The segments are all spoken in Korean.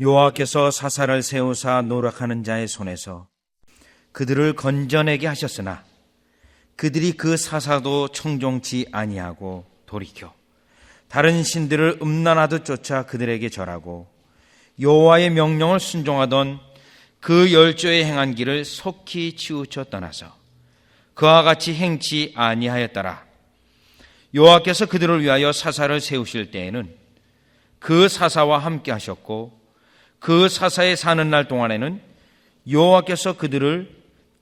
여호와께서 사사를 세우사 노력하는 자의 손에서 그들을 건져내게 하셨으나 그들이 그 사사도 청종치 아니하고 돌이켜 다른 신들을 음란하듯 쫓아 그들에게 절하고 여호와의 명령을 순종하던 그 열조의 행한 길을 속히 치우쳐 떠나서 그와 같이 행치 아니하였더라. 여호와께서 그들을 위하여 사사를 세우실 때에는 그 사사와 함께 하셨고 그 사사에 사는 날 동안에는 여호와께서 그들을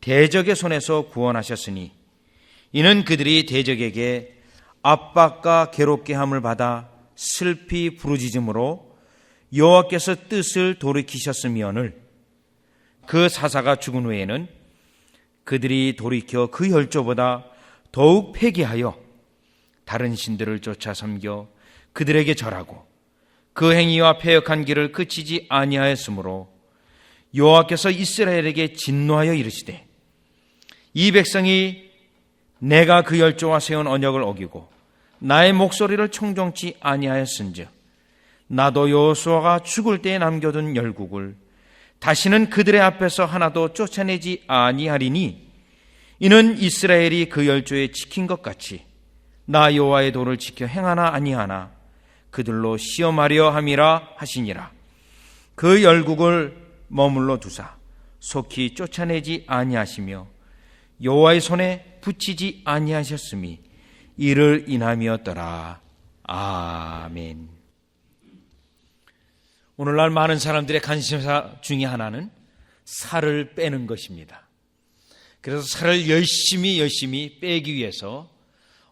대적의 손에서 구원하셨으니 이는 그들이 대적에게 압박과 괴롭게 함을 받아 슬피 부르짖음으로 여호와께서 뜻을 돌이키셨으며늘 그 사사가 죽은 후에는 그들이 돌이켜 그 열조보다 더욱 회개하여 다른 신들을 쫓아 섬겨 그들에게 절하고 그 행위와 패역한 길을 그치지 아니하였으므로 여호와께서 이스라엘에게 진노하여 이르시되 이 백성이 내가 그 열조와 세운 언약을 어기고 나의 목소리를 청종치 아니하였은즉 나도 여호수아가 죽을 때에 남겨둔 열국을 다시는 그들의 앞에서 하나도 쫓아내지 아니하리니 이는 이스라엘이 그 열조에 지킨 것 같이 나 여호와의 도를 지켜 행하나 아니하나 그들로 시험하려 함이라 하시니라. 그 열국을 머물러 두사 속히 쫓아내지 아니하시며 여호와의 손에 붙이지 아니하셨음이 이를 인함이었더라. 아멘. 오늘날 많은 사람들의 관심사 중에 하나는 살을 빼는 것입니다. 그래서 살을 열심히 빼기 위해서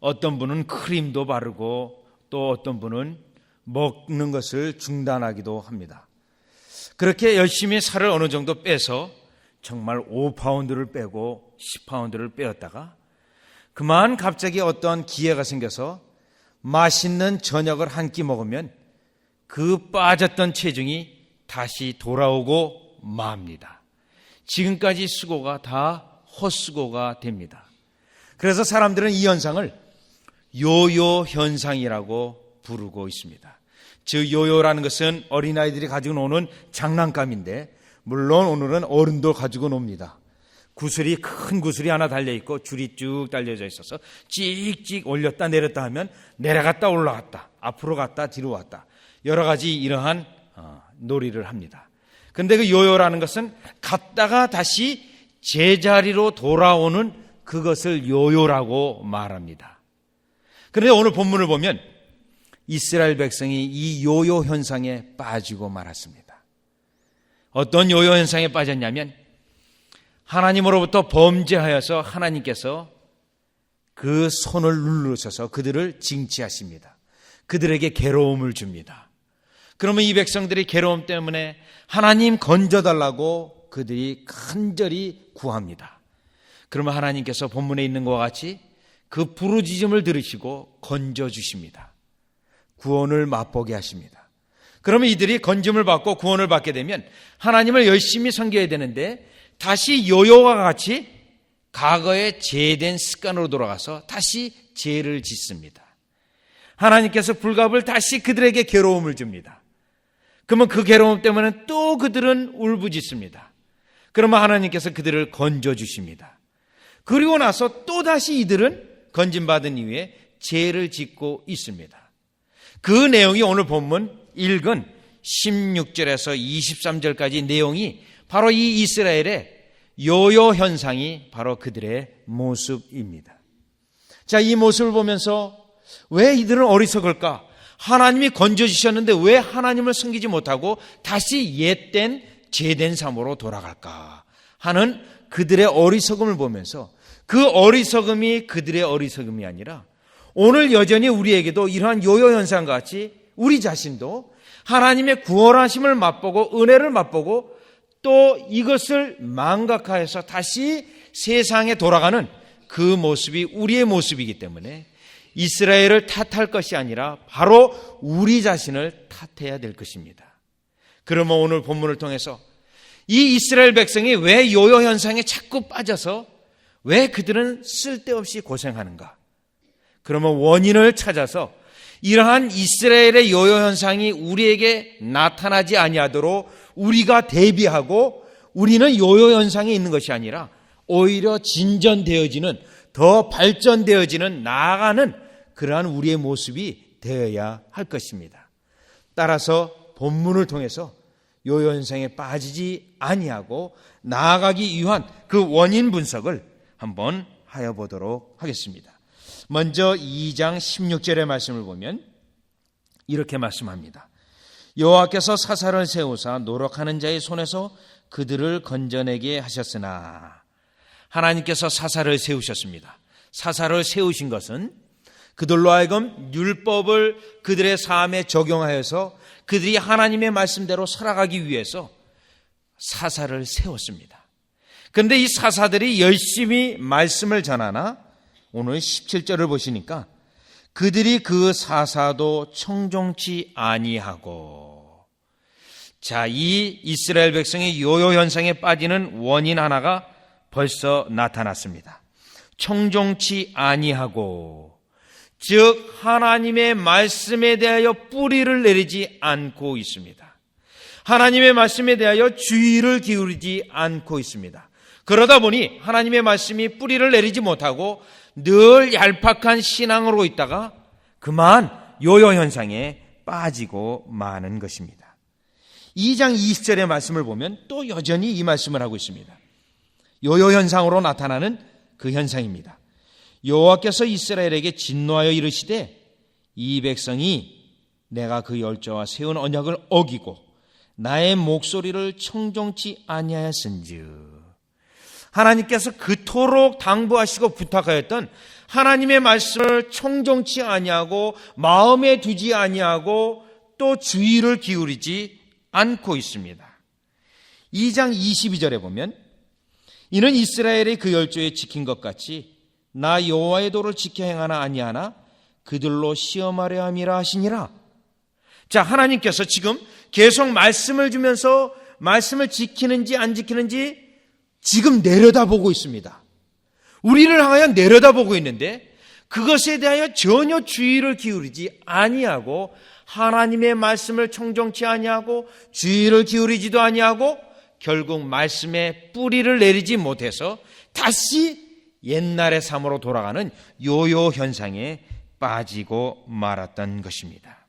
어떤 분은 크림도 바르고 또 어떤 분은 먹는 것을 중단하기도 합니다. 그렇게 열심히 살을 어느 정도 빼서 정말 5파운드를 빼고 10파운드를 빼었다가 그만 갑자기 어떤 기회가 생겨서 맛있는 저녁을 한 끼 먹으면 그 빠졌던 체중이 다시 돌아오고 맙니다. 지금까지 수고가 다 헛수고가 됩니다. 그래서 사람들은 이 현상을 요요 현상이라고 부르고 있습니다. 즉 요요라는 것은 어린아이들이 가지고 노는 장난감인데 물론 오늘은 어른도 가지고 놉니다. 구슬이 큰 구슬이 하나 달려있고 줄이 쭉 달려져 있어서 찍찍 올렸다 내렸다 하면 내려갔다 올라갔다 앞으로 갔다 뒤로 왔다 여러 가지 이러한 놀이를 합니다. 그런데 그 요요라는 것은 갔다가 다시 제자리로 돌아오는 그것을 요요라고 말합니다. 그런데 오늘 본문을 보면 이스라엘 백성이 이 요요 현상에 빠지고 말았습니다. 어떤 요요 현상에 빠졌냐면 하나님으로부터 범죄하여서 하나님께서 그 손을 누르셔서 그들을 징치하십니다. 그들에게 괴로움을 줍니다. 그러면 이 백성들이 괴로움 때문에 하나님 건져달라고 그들이 간절히 구합니다. 그러면 하나님께서 본문에 있는 것과 같이 그 부르짖음을 들으시고 건져주십니다. 구원을 맛보게 하십니다. 그러면 이들이 건짐을 받고 구원을 받게 되면 하나님을 열심히 섬겨야 되는데 다시 요요와 같이 과거의 죄된 습관으로 돌아가서 다시 죄를 짓습니다. 하나님께서 불갑을 다시 그들에게 괴로움을 줍니다. 그러면 그 괴로움 때문에 또 그들은 울부짖습니다. 그러면 하나님께서 그들을 건져주십니다. 그리고 나서 또다시 이들은 건짐받은 이후에 죄를 짓고 있습니다. 그 내용이 오늘 본문 읽은 16절에서 23절까지 내용이 바로 이 이스라엘의 요요 현상이 바로 그들의 모습입니다. 자, 이 모습을 보면서 왜 이들은 어리석을까? 하나님이 건져주셨는데 왜 하나님을 섬기지 못하고 다시 옛된 죄된 삶으로 돌아갈까 하는 그들의 어리석음을 보면서 그 어리석음이 그들의 어리석음이 아니라 오늘 여전히 우리에게도 이러한 요요 현상과 같이 우리 자신도 하나님의 구원하심을 맛보고 은혜를 맛보고 또 이것을 망각하여서 다시 세상에 돌아가는 그 모습이 우리의 모습이기 때문에 이스라엘을 탓할 것이 아니라 바로 우리 자신을 탓해야 될 것입니다. 그러면 오늘 본문을 통해서 이 이스라엘 백성이 왜 요요 현상에 자꾸 빠져서 왜 그들은 쓸데없이 고생하는가? 그러면 원인을 찾아서 이러한 이스라엘의 요요 현상이 우리에게 나타나지 아니하도록 우리가 대비하고 우리는 요요 현상에 있는 것이 아니라 오히려 진전되어지는, 더 발전되어지는, 나아가는 그러한 우리의 모습이 되어야 할 것입니다. 따라서 본문을 통해서 요요 현상에 빠지지 아니하고 나아가기 위한 그 원인 분석을 한번 하여 보도록 하겠습니다. 먼저 2장 16절의 말씀을 보면 이렇게 말씀합니다. 여호와께서 사사를 세우사 노력하는 자의 손에서 그들을 건져내게 하셨으나, 하나님께서 사사를 세우셨습니다. 사사를 세우신 것은 그들로 하여금 율법을 그들의 삶에 적용하여서 그들이 하나님의 말씀대로 살아가기 위해서 사사를 세웠습니다. 그런데 이 사사들이 열심히 말씀을 전하나 오늘 17절을 보시니까 그들이 그 사사도 청종치 아니하고, 자, 이 이스라엘 백성의 요요 현상에 빠지는 원인 하나가 벌써 나타났습니다. 청종치 아니하고, 즉 하나님의 말씀에 대하여 뿌리를 내리지 않고 있습니다. 하나님의 말씀에 대하여 주의를 기울이지 않고 있습니다. 그러다 보니 하나님의 말씀이 뿌리를 내리지 못하고 늘 얄팍한 신앙으로 있다가 그만 요요 현상에 빠지고 마는 것입니다. 2장 20절의 말씀을 보면 또 여전히 이 말씀을 하고 있습니다. 요요 현상으로 나타나는 그 현상입니다. 여호와께서 이스라엘에게 진노하여 이르시되 이 백성이 내가 그 열조와 세운 언약을 어기고 나의 목소리를 청종치 아니하였은즉, 하나님께서 그토록 당부하시고 부탁하였던 하나님의 말씀을 청종치 아니하고 마음에 두지 아니하고 또 주의를 기울이지 않고 있습니다. 2장 22절에 보면 이는 이스라엘의 그 열조에 지킨 것 같이 나 여호와의 도를 지켜 행하나 아니하나 그들로 시험하려 함이라 하시니라. 자, 하나님께서 지금 계속 말씀을 주면서 말씀을 지키는지 안 지키는지 지금 내려다보고 있습니다. 우리를 향하여 내려다보고 있는데 그것에 대하여 전혀 주의를 기울이지 아니하고 하나님의 말씀을 청종치 아니하고 주의를 기울이지도 아니하고 결국 말씀에 뿌리를 내리지 못해서 다시 옛날의 삶으로 돌아가는 요요 현상에 빠지고 말았던 것입니다.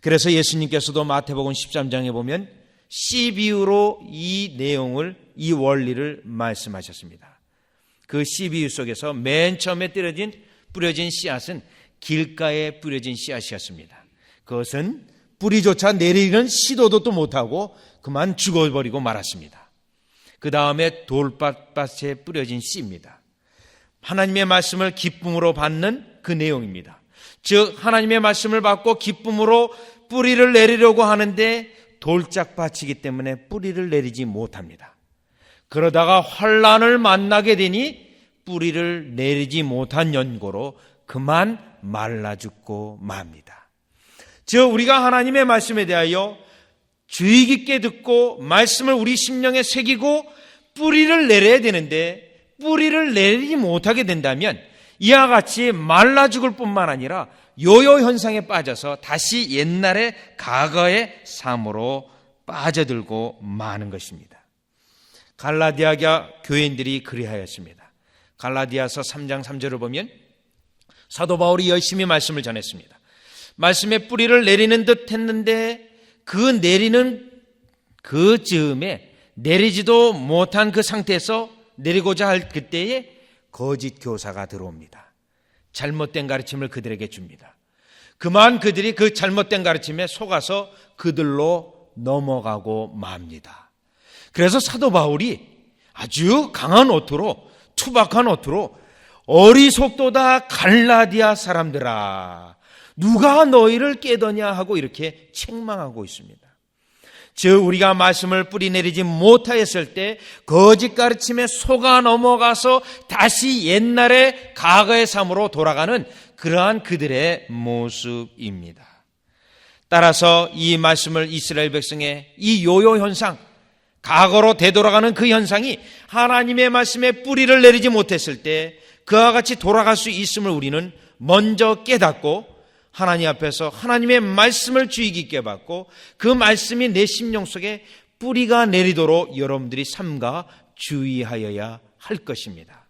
그래서 예수님께서도 마태복음 13장에 보면 씨 비유로 이 내용을, 이 원리를 말씀하셨습니다. 그 씨 비유 속에서 맨 처음에 뿌려진 씨앗은 길가에 뿌려진 씨앗이었습니다. 그것은 뿌리조차 내리는 시도도 못하고 그만 죽어버리고 말았습니다. 그 다음에 돌밭밭에 뿌려진 씨입니다. 하나님의 말씀을 기쁨으로 받는 그 내용입니다. 즉 하나님의 말씀을 받고 기쁨으로 뿌리를 내리려고 하는데 돌짝밭이기 때문에 뿌리를 내리지 못합니다. 그러다가 환난을 만나게 되니 뿌리를 내리지 못한 연고로 그만 말라 죽고 맙니다. 즉 우리가 하나님의 말씀에 대하여 주의 깊게 듣고 말씀을 우리 심령에 새기고 뿌리를 내려야 되는데 뿌리를 내리지 못하게 된다면 이와 같이 말라 죽을 뿐만 아니라 요요 현상에 빠져서 다시 옛날의 과거의 삶으로 빠져들고 마는 것입니다. 갈라디아 교인들이 그리하였습니다. 갈라디아서 3장 3절을 보면 사도 바울이 열심히 말씀을 전했습니다. 말씀에 뿌리를 내리는 듯 했는데 그 내리는 그 즈음에 내리지도 못한 그 상태에서 내리고자 할 그때에 거짓 교사가 들어옵니다. 잘못된 가르침을 그들에게 줍니다. 그만 그들이 그 잘못된 가르침에 속아서 그들로 넘어가고 맙니다. 그래서 사도 바울이 아주 강한 어투로, 투박한 어투로 어리석도다 갈라디아 사람들아 누가 너희를 깨더냐 하고 이렇게 책망하고 있습니다. 즉 우리가 말씀을 뿌리내리지 못하였을 때 거짓 가르침에 속아 넘어가서 다시 옛날의 과거의 삶으로 돌아가는 그러한 그들의 모습입니다. 따라서 이 말씀을 이스라엘 백성의 이 요요 현상, 과거로 되돌아가는 그 현상이 하나님의 말씀에 뿌리를 내리지 못했을 때 그와 같이 돌아갈 수 있음을 우리는 먼저 깨닫고 하나님 앞에서 하나님의 말씀을 주의 깊게 받고 그 말씀이 내 심령 속에 뿌리가 내리도록 여러분들이 삼가 주의하여야 할 것입니다.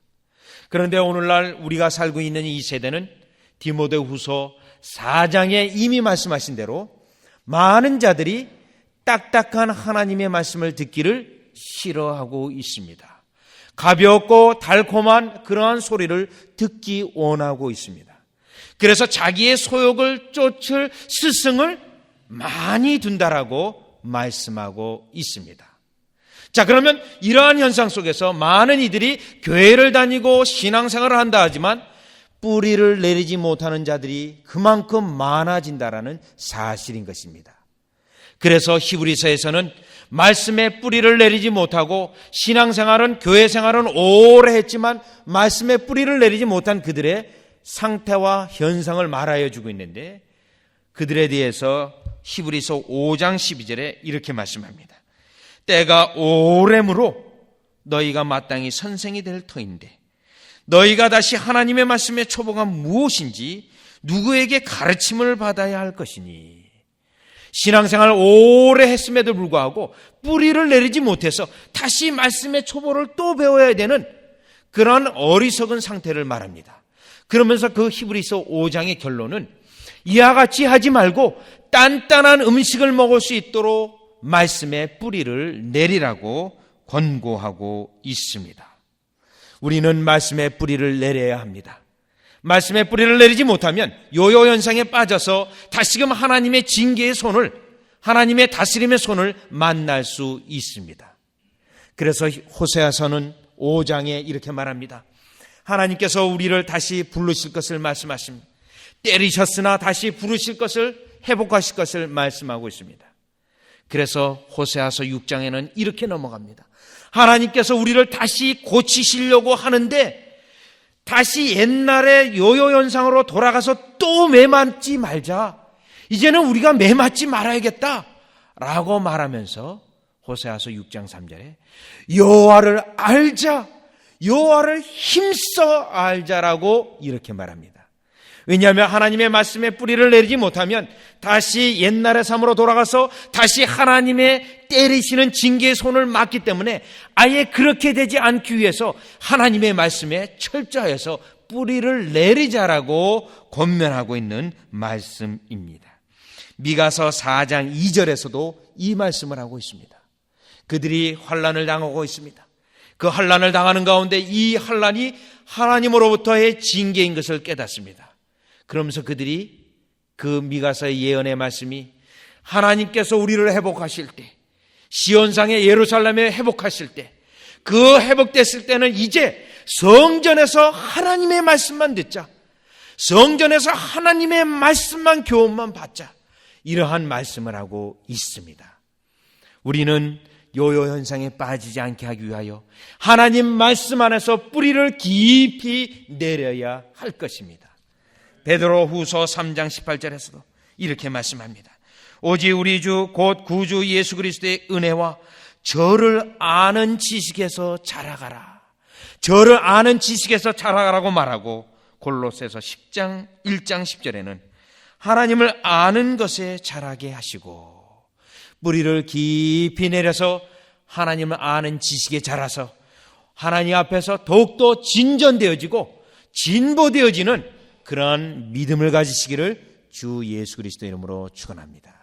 그런데 오늘날 우리가 살고 있는 이 세대는 디모데후서 4장에 이미 말씀하신 대로 많은 자들이 딱딱한 하나님의 말씀을 듣기를 싫어하고 있습니다. 가볍고 달콤한 그러한 소리를 듣기 원하고 있습니다. 그래서 자기의 소욕을 쫓을 스승을 많이 둔다라고 말씀하고 있습니다. 자, 그러면 이러한 현상 속에서 많은 이들이 교회를 다니고 신앙생활을 한다 하지만 뿌리를 내리지 못하는 자들이 그만큼 많아진다라는 사실인 것입니다. 그래서 히브리서에서는 말씀의 뿌리를 내리지 못하고 신앙생활은 교회 생활은 오래 했지만 말씀의 뿌리를 내리지 못한 그들의 상태와 현상을 말하여 주고 있는데 그들에 대해서 히브리서 5장 12절에 이렇게 말씀합니다. 때가 오래므로 너희가 마땅히 선생이 될 터인데 너희가 다시 하나님의 말씀의 초보가 무엇인지 누구에게 가르침을 받아야 할 것이니 신앙생활 오래 했음에도 불구하고 뿌리를 내리지 못해서 다시 말씀의 초보를 또 배워야 되는 그런 어리석은 상태를 말합니다. 그러면서 그 히브리서 5장의 결론은 이와 같이 하지 말고 단단한 음식을 먹을 수 있도록 말씀의 뿌리를 내리라고 권고하고 있습니다. 우리는 말씀의 뿌리를 내려야 합니다. 말씀의 뿌리를 내리지 못하면 요요 현상에 빠져서 다시금 하나님의 징계의 손을, 하나님의 다스림의 손을 만날 수 있습니다. 그래서 호세아서는 5장에 이렇게 말합니다. 하나님께서 우리를 다시 부르실 것을 말씀하십니다. 때리셨으나 다시 부르실 것을, 회복하실 것을 말씀하고 있습니다. 그래서 호세아서 6장에는 이렇게 넘어갑니다. 하나님께서 우리를 다시 고치시려고 하는데 다시 옛날의 요요 현상으로 돌아가서 또 매맞지 말자. 이제는 우리가 매맞지 말아야겠다 라고 말하면서 호세아서 6장 3절에 여호와를 알자, 여호와를 힘써 알자라고 이렇게 말합니다. 왜냐하면 하나님의 말씀에 뿌리를 내리지 못하면 다시 옛날의 삶으로 돌아가서 다시 하나님의 때리시는 징계의 손을 맞기 때문에 아예 그렇게 되지 않기 위해서 하나님의 말씀에 철저해서 뿌리를 내리자라고 권면하고 있는 말씀입니다. 미가서 4장 2절에서도 이 말씀을 하고 있습니다. 그들이 환난을 당하고 있습니다. 그 환난을 당하는 가운데 이 환난이 하나님으로부터의 징계인 것을 깨닫습니다. 그러면서 그들이 그 미가서의 예언의 말씀이 하나님께서 우리를 회복하실 때, 시온상의 예루살렘에 회복하실 때, 그 회복됐을 때는 이제 성전에서 하나님의 말씀만 듣자, 성전에서 하나님의 말씀만 교훈만 받자, 이러한 말씀을 하고 있습니다. 우리는 요요 현상에 빠지지 않게 하기 위하여 하나님 말씀 안에서 뿌리를 깊이 내려야 할 것입니다. 베드로후서 3장 18절에서도 이렇게 말씀합니다. 오직 우리 주 곧 구주 예수 그리스도의 은혜와 저를 아는 지식에서 자라가라. 저를 아는 지식에서 자라가라고 말하고 골로새서 1장 10절에는 하나님을 아는 것에 자라게 하시고 뿌리를 깊이 내려서 하나님을 아는 지식에 자라서 하나님 앞에서 더욱더 진전되어지고 진보되어지는 그러한 믿음을 가지시기를 주 예수 그리스도 이름으로 축원합니다.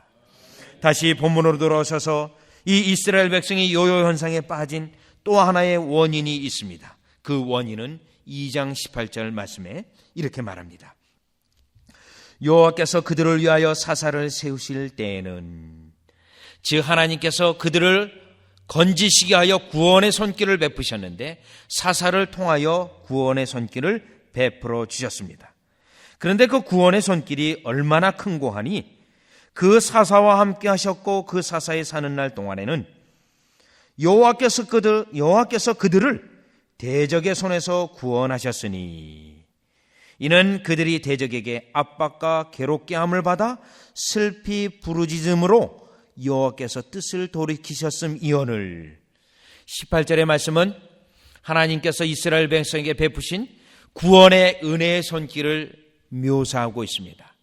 다시 본문으로 돌아오셔서 이 이스라엘 백성이 요요 현상에 빠진 또 하나의 원인이 있습니다. 그 원인은 2장 18절 말씀에 이렇게 말합니다. 여호와께서 그들을 위하여 사사를 세우실 때에는 즉 하나님께서 그들을 건지시게 하여 구원의 손길을 베푸셨는데 사사를 통하여 구원의 손길을 베풀어 주셨습니다. 그런데 그 구원의 손길이 얼마나 큰고하니 그 사사와 함께 하셨고 그 사사에 사는 날 동안에는 여호와께서 그들을 대적의 손에서 구원하셨으니 이는 그들이 대적에게 압박과 괴롭게 함을 받아 슬피 부르짖음으로 여호와께서 뜻을 돌이키셨음이오늘. 18절의 말씀은 하나님께서 이스라엘 백성에게 베푸신 구원의 은혜의 손길을 묘사하고 있습니다.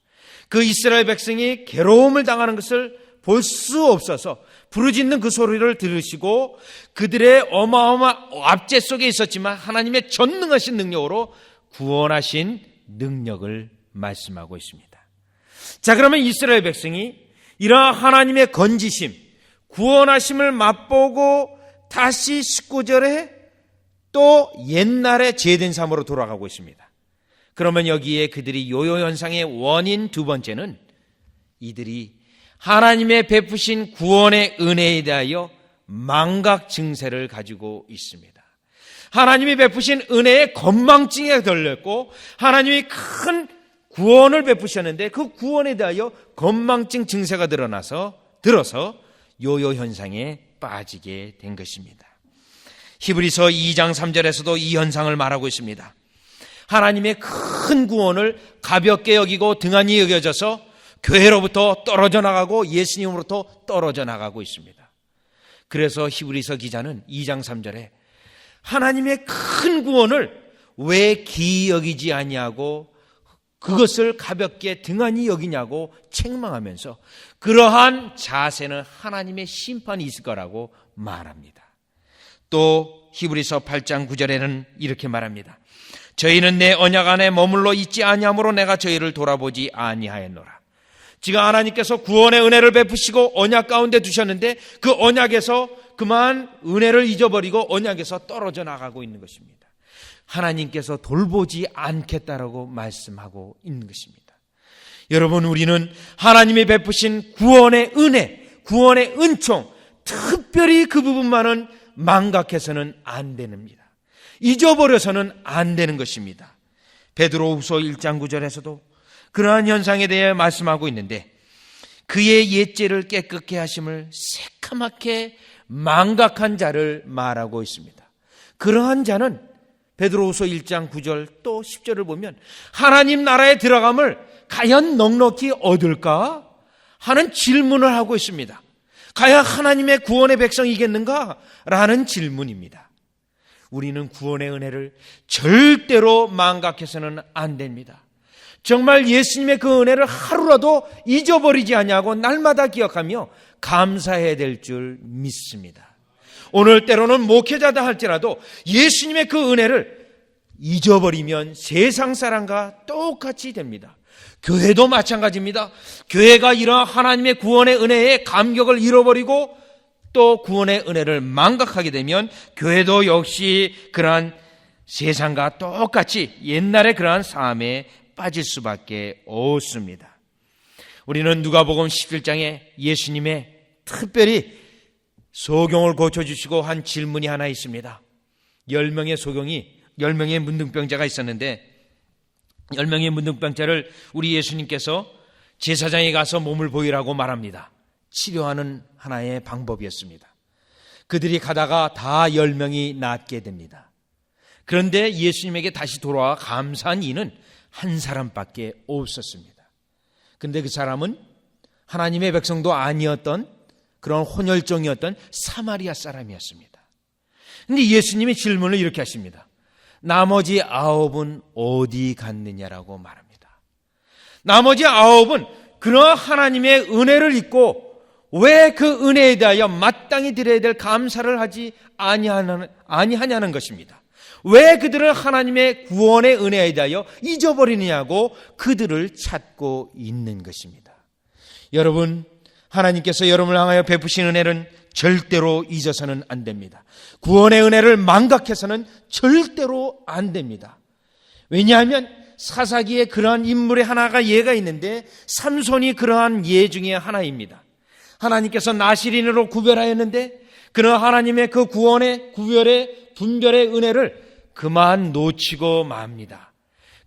그 이스라엘 백성이 괴로움을 당하는 것을 볼 수 없어서 부르짖는 그 소리를 들으시고 그들의 어마어마한 압제 속에 있었지만 하나님의 전능하신 능력으로 구원하신 능력을 말씀하고 있습니다. 자, 그러면 이스라엘 백성이 이러한 하나님의 건지심, 구원하심을 맛보고 다시 19절에 또 옛날의 죄된 삶으로 돌아가고 있습니다. 그러면 여기에 그들이 요요현상의 원인 두 번째는 이들이 하나님의 베푸신 구원의 은혜에 대하여 망각 증세를 가지고 있습니다. 하나님이 베푸신 은혜에 건망증에 걸렸고 하나님이 큰 구원을 베푸셨는데 그 구원에 대하여 건망증 증세가 들어서 요요 현상에 빠지게 된 것입니다. 히브리서 2장 3절에서도 이 현상을 말하고 있습니다. 하나님의 큰 구원을 가볍게 여기고 등한히 여겨져서 교회로부터 떨어져 나가고 예수님으로부터 떨어져 나가고 있습니다. 그래서 히브리서 기자는 2장 3절에 하나님의 큰 구원을 왜 기이 여기지 아니하고 그것을 가볍게 등한히 여기냐고 책망하면서 그러한 자세는 하나님의 심판이 있을 거라고 말합니다. 또 히브리서 8장 9절에는 이렇게 말합니다. 저희는 내 언약 안에 머물러 있지 아니하므로 내가 저희를 돌아보지 아니하였노라. 지금 하나님께서 구원의 은혜를 베푸시고 언약 가운데 두셨는데 그 언약에서 그만 은혜를 잊어버리고 언약에서 떨어져 나가고 있는 것입니다. 하나님께서 돌보지 않겠다라고 말씀하고 있는 것입니다. 여러분, 우리는 하나님이 베푸신 구원의 은혜, 구원의 은총, 특별히 그 부분만은 망각해서는 안 됩니다. 잊어버려서는 안 되는 것입니다. 베드로후서 1장 9절에서도 그러한 현상에 대해 말씀하고 있는데 그의 옛죄를 깨끗게 하심을 새카맣게 망각한 자를 말하고 있습니다. 그러한 자는 베드로후서 1장 9절 또 10절을 보면 하나님 나라에 들어감을 과연 넉넉히 얻을까 하는 질문을 하고 있습니다. 과연 하나님의 구원의 백성이겠는가 라는 질문입니다. 우리는 구원의 은혜를 절대로 망각해서는 안 됩니다. 정말 예수님의 그 은혜를 하루라도 잊어버리지 아니하고 날마다 기억하며 감사해야 될 줄 믿습니다. 오늘 때로는 목회자다 할지라도 예수님의 그 은혜를 잊어버리면 세상 사람과 똑같이 됩니다. 교회도 마찬가지입니다. 교회가 이러한 하나님의 구원의 은혜에 감격을 잃어버리고 또 구원의 은혜를 망각하게 되면 교회도 역시 그러한 세상과 똑같이 옛날의 그러한 삶에 빠질 수밖에 없습니다. 우리는 누가복음 17장에 예수님의 특별히 소경을 고쳐주시고 한 질문이 하나 있습니다. 10명의 문둥병자가 있었는데 10명의 문둥병자를 우리 예수님께서 제사장에 가서 몸을 보이라고 말합니다. 치료하는 하나의 방법이었습니다. 그들이 가다가 다 10명이 낫게 됩니다. 그런데 예수님에게 다시 돌아와 감사한 이는 한 사람밖에 없었습니다. 그런데 그 사람은 하나님의 백성도 아니었던 그런 혼혈종이었던 사마리아 사람이었습니다. 그런데 예수님이 질문을 이렇게 하십니다. 나머지 9은 어디 갔느냐라고 말합니다. 나머지 9은 그러한 하나님의 은혜를 잊고 왜 그 은혜에 대하여 마땅히 드려야 될 감사를 하지 아니하냐는 것입니다. 왜 그들은 하나님의 구원의 은혜에 대하여 잊어버리느냐고 그들을 찾고 있는 것입니다. 여러분, 하나님께서 여러분을 향하여 베푸신 은혜는 절대로 잊어서는 안 됩니다. 구원의 은혜를 망각해서는 절대로 안 됩니다. 왜냐하면 사사기에 그러한 인물의 하나가 예가 있는데 삼손이 그러한 예 중에 하나입니다. 하나님께서 나실인으로 구별하였는데 그런 하나님의 그 구원의 구별의 분별의 은혜를 그만 놓치고 맙니다.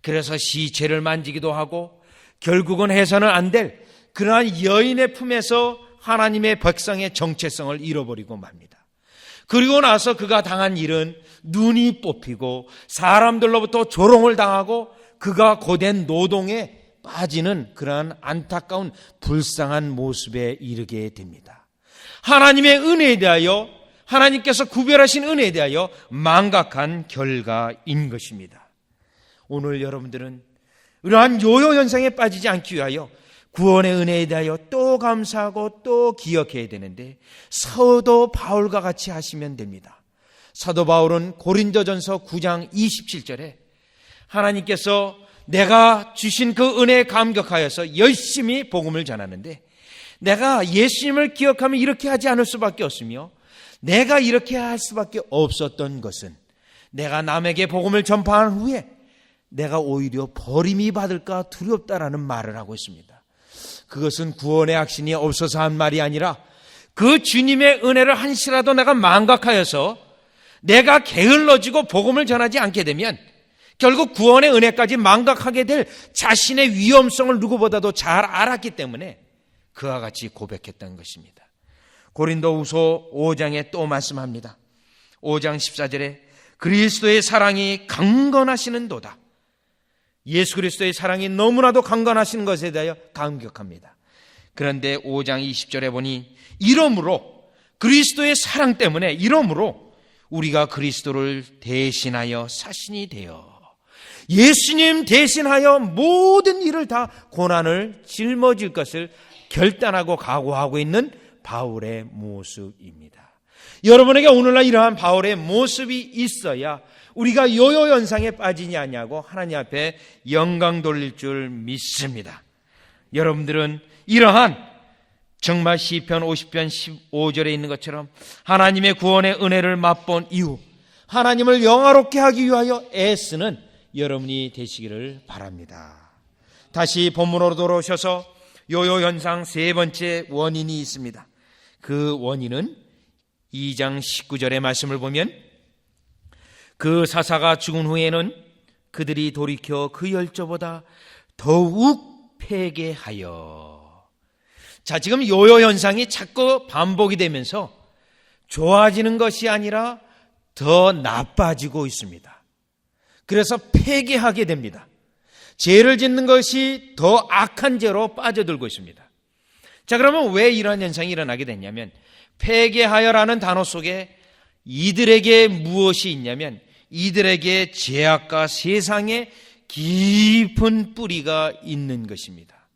그래서 시체를 만지기도 하고 결국은 해서는 안 될 그러한 여인의 품에서 하나님의 백성의 정체성을 잃어버리고 맙니다. 그리고 나서 그가 당한 일은 눈이 뽑히고 사람들로부터 조롱을 당하고 그가 고된 노동에 빠지는 그러한 안타까운 불쌍한 모습에 이르게 됩니다. 하나님의 은혜에 대하여 하나님께서 구별하신 은혜에 대하여 망각한 결과인 것입니다. 오늘 여러분들은 이러한 요요 현상에 빠지지 않기 위하여 구원의 은혜에 대하여 또 감사하고 또 기억해야 되는데 사도 바울과 같이 하시면 됩니다. 사도 바울은 고린도전서 9장 27절에 하나님께서 내가 주신 그 은혜에 감격하여서 열심히 복음을 전하는데 내가 예수님을 기억하면 이렇게 하지 않을 수밖에 없으며 내가 이렇게 할 수밖에 없었던 것은 내가 남에게 복음을 전파한 후에 내가 오히려 버림이 받을까 두렵다라는 말을 하고 있습니다. 그것은 구원의 확신이 없어서 한 말이 아니라 그 주님의 은혜를 한시라도 내가 망각하여서 내가 게을러지고 복음을 전하지 않게 되면 결국 구원의 은혜까지 망각하게 될 자신의 위험성을 누구보다도 잘 알았기 때문에 그와 같이 고백했던 것입니다. 고린도후서 5장에 또 말씀합니다. 5장 14절에 그리스도의 사랑이 강건하시는도다. 예수 그리스도의 사랑이 너무나도 강건하신 것에 대하여 감격합니다. 그런데 5장 20절에 보니 이러므로 그리스도의 사랑 때문에 이러므로 우리가 그리스도를 대신하여 사신이 되어 예수님 대신하여 모든 일을 다 고난을 짊어질 것을 결단하고 각오하고 있는 바울의 모습입니다. 여러분에게 오늘날 이러한 바울의 모습이 있어야 우리가 요요 현상에 빠지지 않냐고 하나님 앞에 영광 돌릴 줄 믿습니다. 여러분들은 이러한 정말 시편 50편 15절에 있는 것처럼 하나님의 구원의 은혜를 맛본 이후 하나님을 영화롭게 하기 위하여 애쓰는 여러분이 되시기를 바랍니다. 다시 본문으로 돌아오셔서 요요 현상 세 번째 원인이 있습니다. 그 원인은 2장 19절의 말씀을 보면 그 사사가 죽은 후에는 그들이 돌이켜 그 열조보다 더욱 패괴하여. 자, 지금 요요 현상이 자꾸 반복이 되면서 좋아지는 것이 아니라 더 나빠지고 있습니다. 그래서 패괴하게 됩니다. 죄를 짓는 것이 더 악한 죄로 빠져들고 있습니다. 자, 그러면 왜 이런 현상이 일어나게 됐냐면 패괴하여라는 단어 속에 이들에게 무엇이 있냐면 이들에게 죄악과 세상에 깊은 뿌리가 있는 것입니다.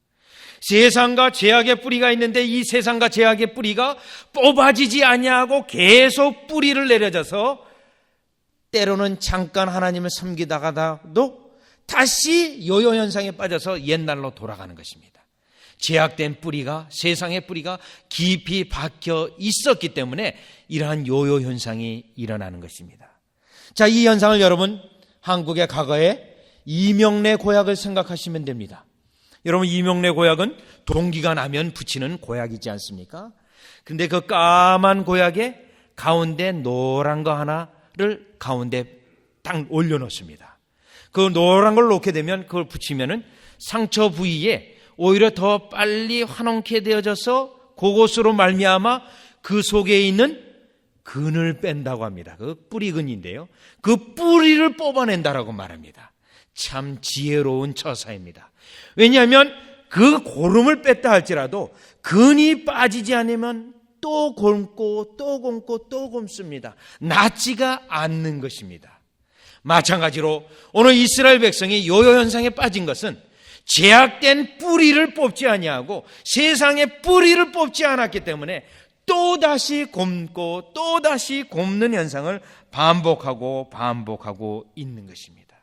세상과 죄악의 뿌리가 있는데 이 세상과 죄악의 뿌리가 뽑아지지 아니하고 계속 뿌리를 내려져서 때로는 잠깐 하나님을 섬기다가도 다시 요요 현상에 빠져서 옛날로 돌아가는 것입니다. 죄악된 뿌리가 세상의 뿌리가 깊이 박혀 있었기 때문에 이러한 요요 현상이 일어나는 것입니다. 자, 이 현상을 여러분 한국의 과거에 이명래 고약을 생각하시면 됩니다. 여러분 이명래 고약은 동기가 나면 붙이는 고약이지 않습니까? 근데 그 까만 고약에 가운데 노란 거 하나를 가운데 딱 올려놓습니다. 그 노란 걸 놓게 되면 그걸 붙이면은 상처 부위에 오히려 더 빨리 환원케 되어져서 그것으로 말미암아 그 속에 있는 근을 뺀다고 합니다. 그 뿌리근인데요. 그 뿌리를 뽑아낸다라고 말합니다. 참 지혜로운 처사입니다. 왜냐하면 그 고름을 뺐다 할지라도 근이 빠지지 않으면 또 곪고 또 곪고 또 곪습니다. 낫지가 않는 것입니다. 마찬가지로 오늘 이스라엘 백성이 요요 현상에 빠진 것은 제약된 뿌리를 뽑지 아니하고 세상의 뿌리를 뽑지 않았기 때문에 또다시 곪고 또다시 곪는 현상을 반복하고 있는 것입니다.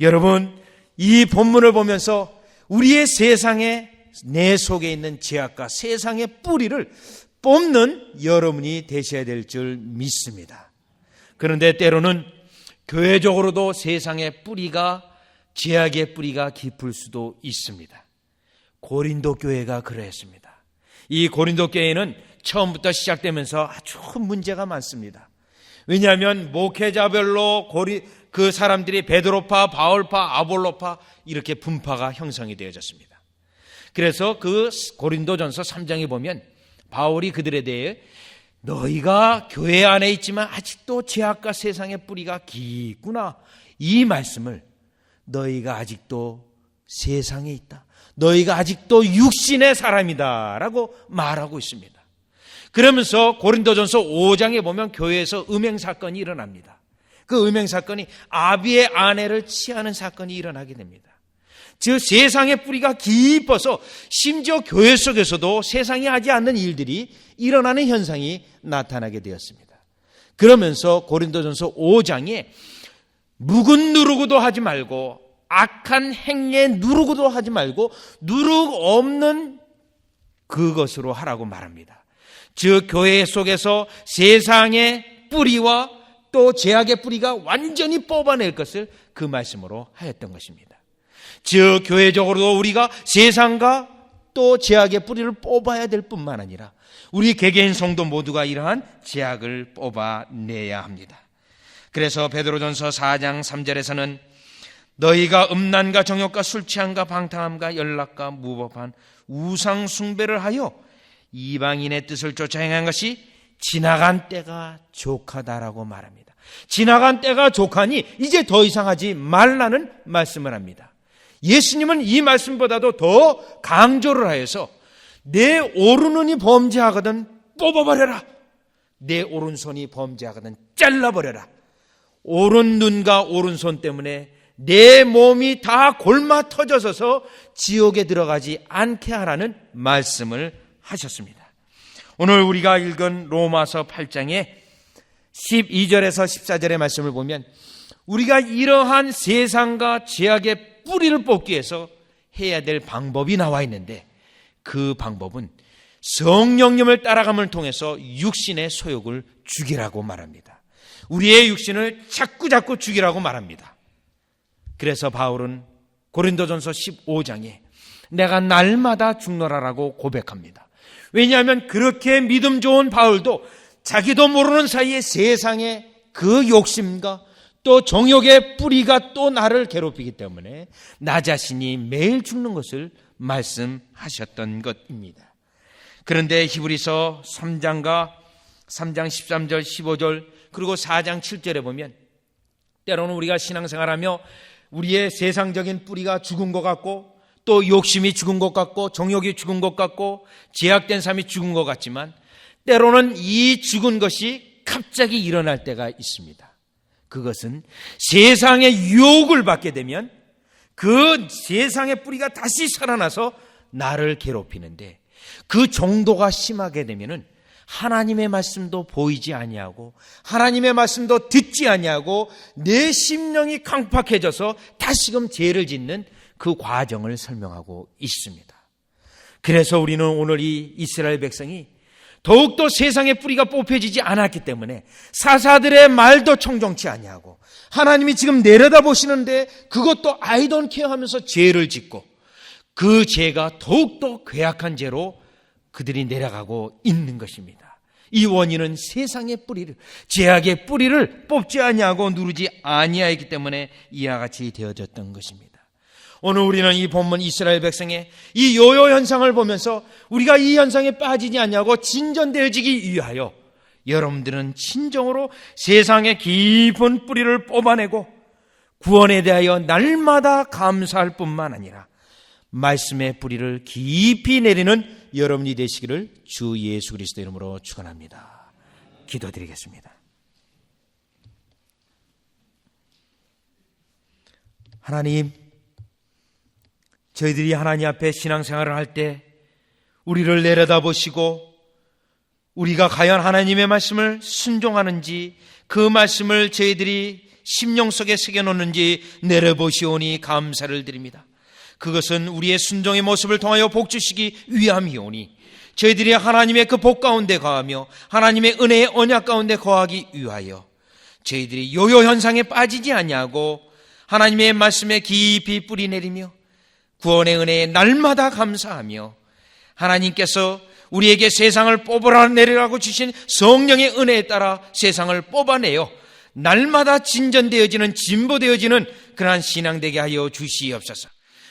여러분, 이 본문을 보면서 우리의 세상에 내 속에 있는 죄악과 세상의 뿌리를 뽑는 여러분이 되셔야 될 줄 믿습니다. 그런데 때로는 교회적으로도 세상의 뿌리가 죄악의 뿌리가 깊을 수도 있습니다. 고린도 교회가 그러했습니다. 이 고린도 교회는 처음부터 시작되면서 아주 문제가 많습니다. 왜냐하면 목회자별로 그 사람들이 베드로파, 바울파, 아볼로파 이렇게 분파가 형성이 되어졌습니다. 그래서 그 고린도전서 3장에 보면 바울이 그들에 대해 너희가 교회 안에 있지만 아직도 죄악과 세상의 뿌리가 깊구나, 이 말씀을 너희가 아직도 세상에 있다, 너희가 아직도 육신의 사람이다 라고 말하고 있습니다. 그러면서 고린도전서 5장에 보면 교회에서 음행사건이 일어납니다. 그 음행사건이 아비의 아내를 취하는 사건이 일어나게 됩니다. 즉 세상의 뿌리가 깊어서 심지어 교회 속에서도 세상이 하지 않는 일들이 일어나는 현상이 나타나게 되었습니다. 그러면서 고린도전서 5장에 묵은 누르고도 하지 말고 악한 행위에 누르고도 하지 말고 누룩 없는 그것으로 하라고 말합니다. 즉 교회 속에서 세상의 뿌리와 또 죄악의 뿌리가 완전히 뽑아낼 것을 그 말씀으로 하였던 것입니다. 즉 교회적으로도 우리가 세상과 또 죄악의 뿌리를 뽑아야 될 뿐만 아니라 우리 개개인 성도 모두가 이러한 죄악을 뽑아내야 합니다. 그래서 베드로전서 4장 3절에서는 너희가 음란과 정욕과 술 취함과 방탕함과 연락과 무법한 우상 숭배를 하여 이방인의 뜻을 쫓아 행한 것이 지나간 때가 족하다라고 말합니다. 지나간 때가 족하니 이제 더 이상 하지 말라는 말씀을 합니다. 예수님은 이 말씀보다도 더 강조를 하여서 내 오른눈이 범죄하거든 뽑아버려라. 내 오른손이 범죄하거든 잘라버려라. 오른눈과 오른손 때문에 내 몸이 다 골마 터져서서 지옥에 들어가지 않게 하라는 말씀을 하셨습니다. 오늘 우리가 읽은 로마서 8장의 12절에서 14절의 말씀을 보면 우리가 이러한 세상과 죄악의 뿌리를 뽑기 위해서 해야 될 방법이 나와 있는데 그 방법은 성령님을 따라감을 통해서 육신의 소욕을 죽이라고 말합니다. 우리의 육신을 자꾸 죽이라고 말합니다. 그래서 바울은 고린도전서 15장에 내가 날마다 죽노라라고 고백합니다. 왜냐하면 그렇게 믿음 좋은 바울도 자기도 모르는 사이에 세상의 그 욕심과 또 정욕의 뿌리가 또 나를 괴롭히기 때문에 나 자신이 매일 죽는 것을 말씀하셨던 것입니다. 그런데 히브리서 3장 13절 15절 그리고 4장 7절에 보면 때로는 우리가 신앙생활하며 우리의 세상적인 뿌리가 죽은 것 같고 또 욕심이 죽은 것 같고 정욕이 죽은 것 같고 제약된 삶이 죽은 것 같지만 때로는 이 죽은 것이 갑자기 일어날 때가 있습니다. 그것은 세상의 유혹을 받게 되면 그 세상의 뿌리가 다시 살아나서 나를 괴롭히는데 그 정도가 심하게 되면은 하나님의 말씀도 보이지 아니하고 하나님의 말씀도 듣지 아니하고 내 심령이 강팍해져서 다시금 죄를 짓는 그 과정을 설명하고 있습니다. 그래서 우리는 오늘 이 이스라엘 백성이 더욱더 세상의 뿌리가 뽑혀지지 않았기 때문에 사사들의 말도 청종치 아니하고 하나님이 지금 내려다보시는데 그것도 I don't care 하면서 죄를 짓고 그 죄가 더욱더 괴악한 죄로 그들이 내려가고 있는 것입니다. 이 원인은 세상의 뿌리를 죄악의 뿌리를 뽑지 아니하고 누르지 아니하였기 때문에 이와 같이 되어졌던 것입니다. 오늘 우리는 이 본문 이스라엘 백성의 이 요요 현상을 보면서 우리가 이 현상에 빠지지 않냐고 진전되어지기 위하여 여러분들은 진정으로 세상의 깊은 뿌리를 뽑아내고 구원에 대하여 날마다 감사할 뿐만 아니라 말씀의 뿌리를 깊이 내리는 여러분이 되시기를 주 예수 그리스도 이름으로 축원합니다. 기도드리겠습니다. 하나님, 저희들이 하나님 앞에 신앙생활을 할 때 우리를 내려다보시고 우리가 과연 하나님의 말씀을 순종하는지 그 말씀을 저희들이 심령 속에 새겨놓는지 내려보시오니 감사를 드립니다. 그것은 우리의 순종의 모습을 통하여 복 주시기 위함이오니 저희들이 하나님의 그 복 가운데 거하며 하나님의 은혜의 언약 가운데 거하기 위하여 저희들이 요요 현상에 빠지지 아니하고 하나님의 말씀에 깊이 뿌리 내리며 구원의 은혜에 날마다 감사하며 하나님께서 우리에게 세상을 뽑으라 내리라고 주신 성령의 은혜에 따라 세상을 뽑아내어 날마다 진전되어지는 진보되어지는 그러한 신앙 되게 하여 주시옵소서.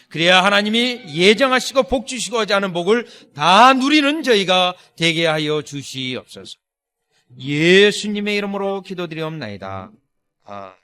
그래야 하나님이 예정하시고 복 주시고자 하는 복을 다 누리는 저희가 되게 하여 주시옵소서. 예수님의 이름으로 기도드리옵나이다. 아멘.